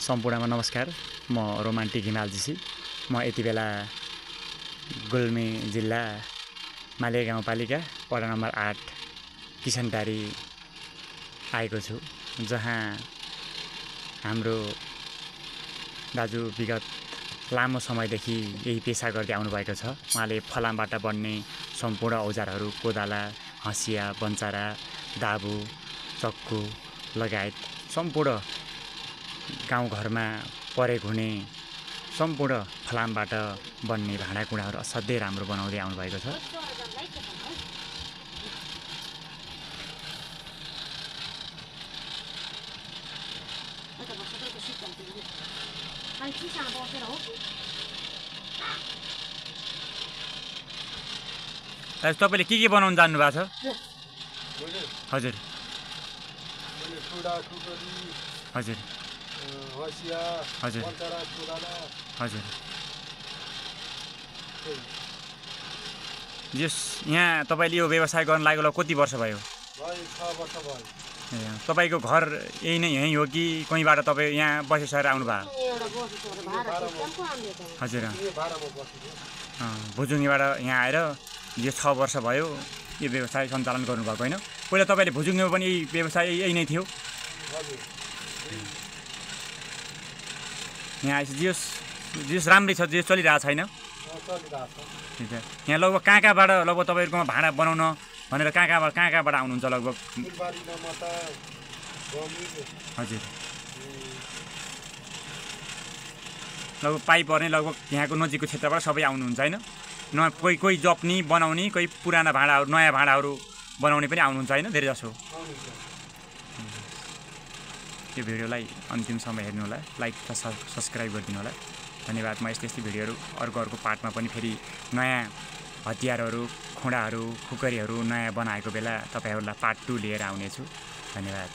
सम्पूर्णमा नमस्कार। म रोमान्टिक हिमालजीसी। म यति बेला गुल्मी जिल्ला माले गाउँपालिका वडा नम्बर 8 किसनटारी आएको छु, जहाँ हाम्रो दाजु विगत लामो समयदेखि यही पेसा गर्दै आउनुभएको छ। उहाँले फलामबाट बन्ने सम्पूर्ण औजारहरू कोदाला, हँसिया, बन्चारा, दाबु, चक्कु लगायत सम्पूर्ण गाउँघरमा प्रयोग हुने सम्पूर्ण फलामबाट बन्ने भाँडाकुँडाहरू असाध्यै राम्रो बनाउँदै आउनुभएको छ। तपाईँले के बनाउनु जान्नु भएको छ? हजुर हजुर हजुर हजुर। यस यहाँ तपाईँले यो व्यवसाय गर्न लागेको कति वर्ष भयो? 6 वर्ष भयो। तपाईँको घर यही नै यहीँ हो कि कहीँबाट तपाईँ यहाँ बसेर आउनुभयो? हजुर, भुजुङबाट यहाँ आएर यो 6 वर्ष भयो यो व्यवसाय सञ्चालन गर्नुभएको होइन? पहिला तपाईँले भुजुङमा पनि यही व्यवसाय यही नै थियो? यहाँ आएपछि जियोस् राम्रै छ, जियोस् चलिरहेको छैन? यहाँ लगभग कहाँबाट लगभग तपाईँहरूकोमा भाँडा बनाउन भनेर कहाँबाट आउनुहुन्छ लगभग? हजुर, लगभग पाइपर्ने लगभग यहाँको नजिकको क्षेत्रबाट सबै आउनुहुन्छ होइन? कोही जप्नी बनाउने, कोही पुराना भाँडाहरू नयाँ भाँडाहरू बनाउने पनि आउनुहुन्छ होइन? धेरै जसो यो भिडियोलाई अन्तिमसम्म हेर्नु होला, लाइक र सब्सक्राइब गरिदिनु होला। धन्यवाद। म यस्तै भिडियोहरू अर्को पार्टमा पनि फेरि नयाँ हतियारहरू, खुँडाहरू, खुकुरीहरू नयाँ बनाएको बेला तपाईँहरूलाई पार्ट 2 लिएर आउनेछु। धन्यवाद।